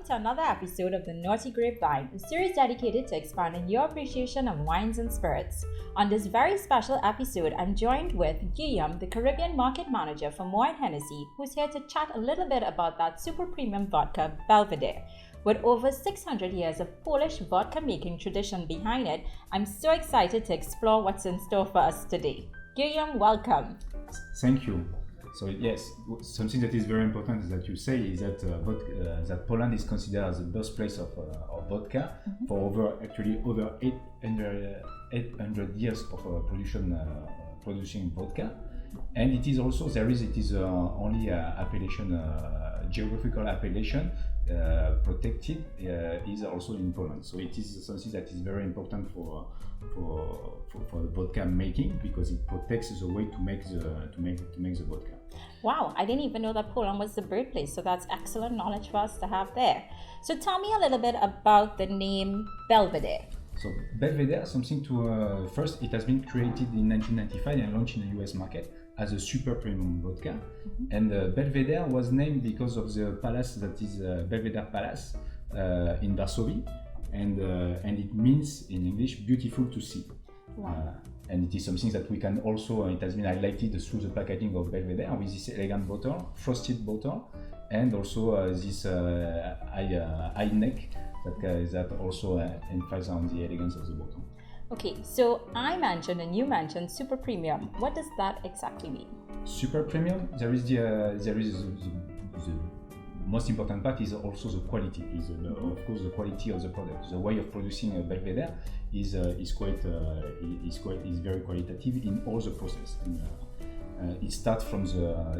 to another episode of the Naughty Grape Vine, a series dedicated to expanding your appreciation of wines and spirits. On this very special episode, I'm joined with Guillaume, the Caribbean market manager for Moët Hennessy, who's here to chat a little bit about that super premium vodka, Belvedere. With over 600 years of Polish vodka making tradition behind it, I'm so excited to explore what's in store for us today. Guillaume, welcome. Thank you. So yes, something that is very important is that you say is that that Poland is considered as the birthplace of vodka for over 800 years of producing vodka, and it is also only appellation geographical appellation protected is also in Poland. So it is something that is very important for the vodka making, because it protects the way to make the vodka. Wow, I didn't even know that Poland was the birthplace, so that's excellent knowledge for us to have there. So tell me a little bit about the name Belvedere. So Belvedere, something to first, it has been created in 1995 and launched in the US market as a super premium vodka. And Belvedere was named because of the palace that is Belvedere Palace in Varsovie, and it means in English beautiful to see. Wow. And it is something that we can also, it has been highlighted through the packaging of Belvedere with this elegant bottle, frosted bottle, and also this high neck that also emphasizes on the elegance of the bottle. Okay, so I mentioned and you mentioned super premium. What does that exactly mean? Super premium, there is the most important part is also the quality. Of course, the quality of the product. The way of producing a Belvedere is very qualitative in all the process. It starts from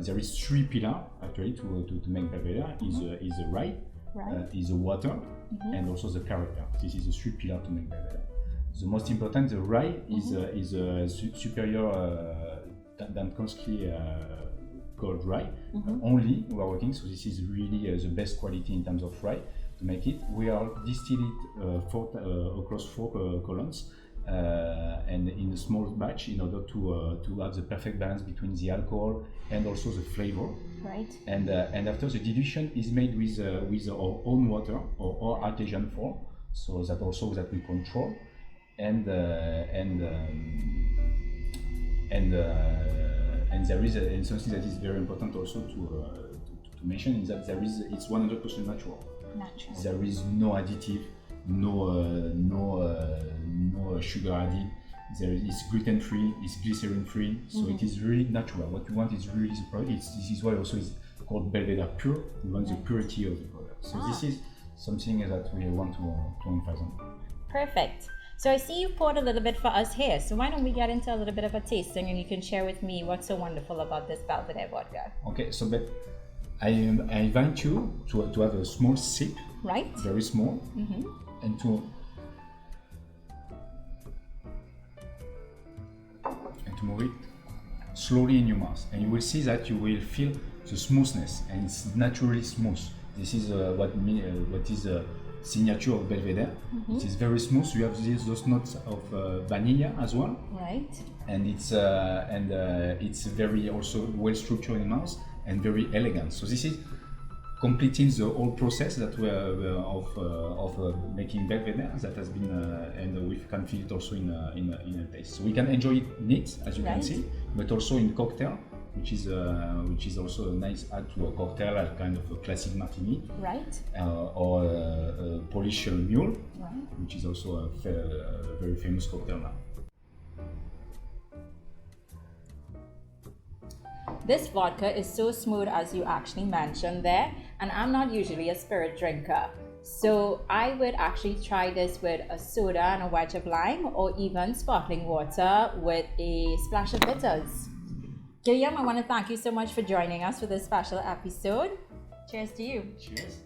there is three pillars actually to make Belvedere. Is the rye, is the water, and also the character. This is the three pillars to make Belvedere. The most important, the rye is a superior Dankowski called rye. Only we are working, so this is really the best quality in terms of rye to make it. We are distilled it across 4 columns and in a small batch in order to have the perfect balance between the alcohol and also the flavor. Right. And after the dilution is made with our own water or artesian form, so that also that we control. And there is something that is very important also to mention is that it's 100% natural. There is no additive, no sugar added. It's gluten free, it's glycerin free, so it is really natural. What you want is really the product. This is why also it's called Belvedere Pure. We want the purity of the product. So this is something that we want to emphasize on. Perfect. So I see you poured a little bit for us here. So why don't we get into a little bit of a tasting and you can share with me what's so wonderful about this Belvedere vodka. Okay, so but I invite you to have a small sip. Right. Very small. And to move it slowly in your mouth. And you will see that you will feel the smoothness, and it's naturally smooth. This is what is signature of Belvedere. It is very smooth. You have those notes of vanilla as well. Right. And it's very also well structured in the mouth and very elegant. So this is completing the whole process that we of making Belvedere that has been and we can feel it also in a taste. So we can enjoy it neat, as you can see, but also in cocktail, which is also a nice add to a cocktail, a kind of a classic martini, right, or a Polish mule, which is also a very famous cocktail now. This vodka is so smooth, as you actually mentioned there, and I'm not usually a spirit drinker. So I would actually try this with a soda and a wedge of lime, or even sparkling water with a splash of bitters. Guillaume, I want to thank you so much for joining us for this special episode. Cheers to you. Cheers.